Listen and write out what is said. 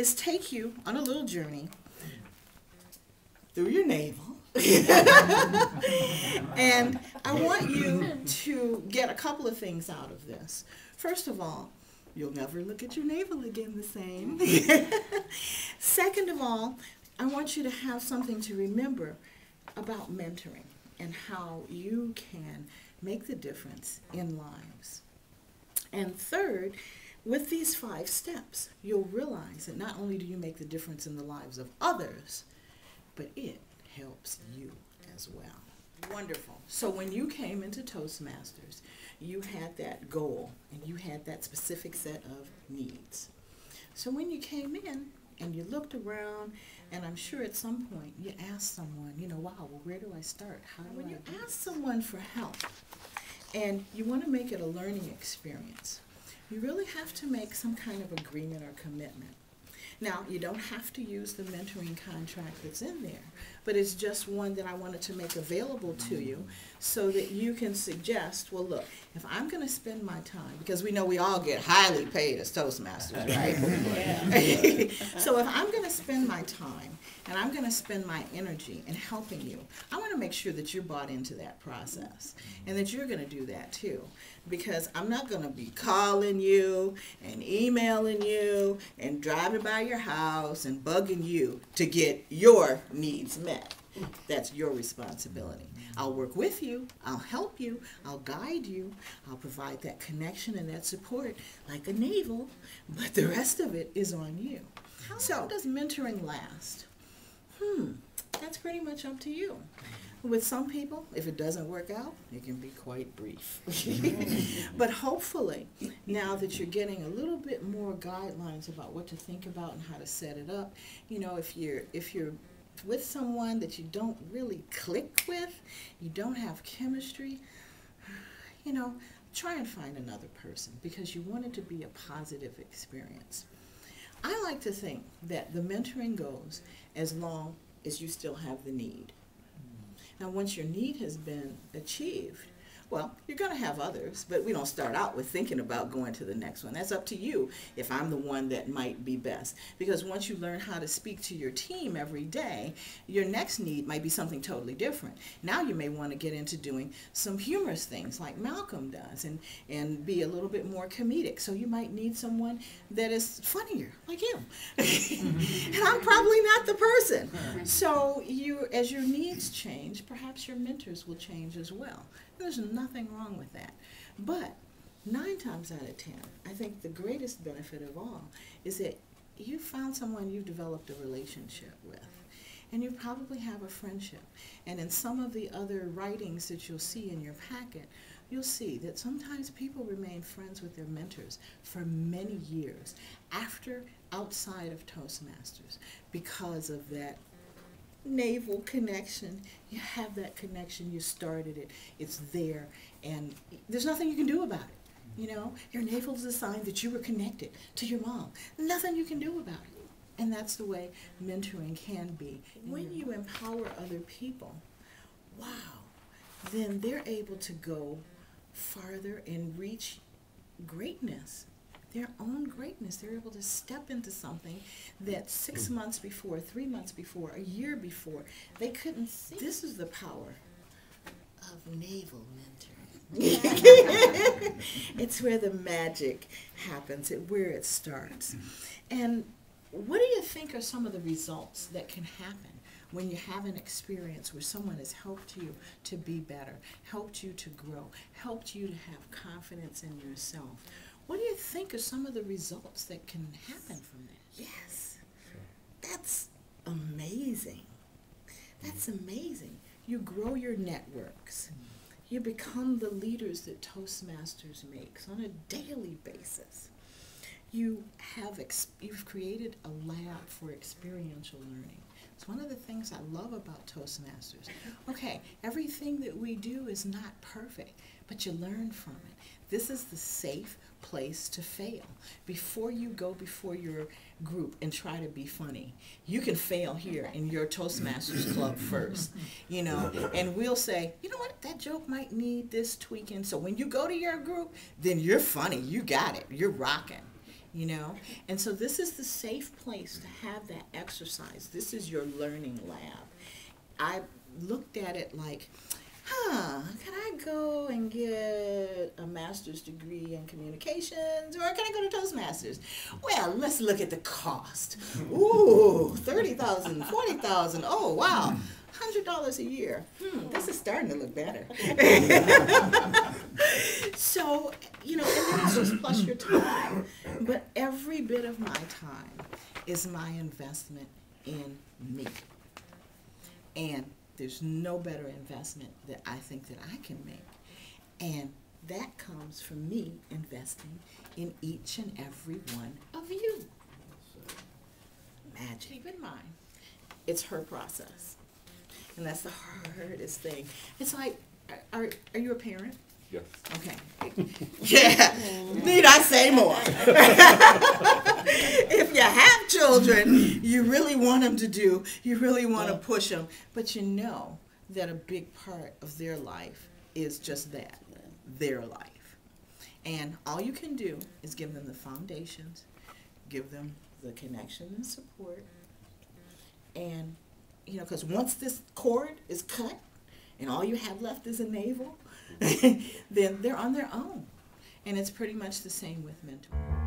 is take you on a little journey through your navel. And I want you to get a couple of things out of this. First of all, you'll never look at your navel again the same. Second of all, I want you to have something to remember about mentoring and how you can make the difference in lives. And third, with these 5 steps, you'll realize that not only do you make the difference in the lives of others, but it helps you as well. Wonderful. So when you came into Toastmasters, you had that goal and you had that specific set of needs. So when you came in and you looked around, and I'm sure at some point you asked someone, you know, wow, well, where do I start? How do when you ask someone for help and you want to make it a learning experience, you really have to make some kind of agreement or commitment. Now, you don't have to use the mentoring contract that's in there, but it's just one that I wanted to make available to you so that you can suggest, well, look, if I'm going to spend my time, because we know we all get highly paid as Toastmasters, right? So if I'm going to spend my time and I'm going to spend my energy in helping you, I want to make sure that you're bought into that process and that you're going to do that too. Because I'm not going to be calling you and emailing you and driving by your house and bugging you to get your needs met. That's your responsibility. I'll work with you, I'll help you, I'll guide you, I'll provide that connection and that support like a N.A.V.E.L, but the rest of it is on you. How long does mentoring last? That's pretty much up to you. With some people, if it doesn't work out, it can be quite brief. But hopefully, now that you're getting a little bit more guidelines about what to think about and how to set it up, you know, if you're with someone that you don't really click with, you don't have chemistry, you know, try and find another person because you want it to be a positive experience. I like to think that the mentoring goes as long as you still have the need. Now, once your need has been achieved, well, you're going to have others, but we don't start out with thinking about going to the next one. That's up to you if I'm the one that might be best. Because once you learn how to speak to your team every day, your next need might be something totally different. Now you may want to get into doing some humorous things like Malcolm does and be a little bit more comedic. So you might need someone that is funnier, like him. And I'm probably not the person. So as your needs change, perhaps your mentors will change as well. There's nothing wrong with that. But 9 times out of 10, I think the greatest benefit of all is that you found someone you've developed a relationship with. And you probably have a friendship. And in some of the other writings that you'll see in your packet, you'll see that sometimes people remain friends with their mentors for many years outside of Toastmasters because of that N.A.V.E.L connection. You have that connection, you started it, it's there, and there's nothing you can do about it. You know, your N.A.V.E.L is a sign that you were connected to your mom. Nothing you can do about it. And that's the way mentoring can be. When you empower other people, wow, then they're able to go farther and reach greatness. Their own greatness. They're able to step into something that 6 months before, 3 months before, a year before, they couldn't see. This is the power of N.A.V.E.L mentoring. It's where the magic happens, where it starts. And what do you think are some of the results that can happen when you have an experience where someone has helped you to be better, helped you to grow, helped you to have confidence in yourself? What do you think are some of the results that can happen from that? Yes, that's amazing. That's amazing. You grow your networks. You become the leaders that Toastmasters makes on a daily basis. You've created a lab for experiential learning. It's one of the things I love about Toastmasters. Okay, everything that we do is not perfect, but you learn from it. This is the safe place to fail. Before you go before your group and try to be funny, you can fail here in your Toastmasters club first, you know, and we'll say, you know what, that joke might need this tweaking. So when you go to your group, then you're funny, you got it, you're rocking. you know? And so this is the safe place to have that exercise. This is your learning lab. I looked at it like, can I go and get a master's degree in communications, or can I go to Toastmasters? Well, let's look at the cost. Ooh, $30,000, $40,000. Oh, wow. $100 a year. This is starting to look better. So, you know, and then it's just plus your time. But every bit of my time is my investment in me. And there's no better investment that I think that I can make. And that comes from me investing in each and every one of you. Magic. Keep in mind, it's her process. And that's the hardest thing. It's like, are you a parent? Yes. Okay. Yeah. Need I say more? If you have children, you really want them to do, you really want to push them, but you know that a big part of their life is just that, their life. And all you can do is give them the foundations, give them the connection and support, and, you know, because once this cord is cut and all you have left is a N.A.V.E.L, then they're on their own. And it's pretty much the same with mentoring.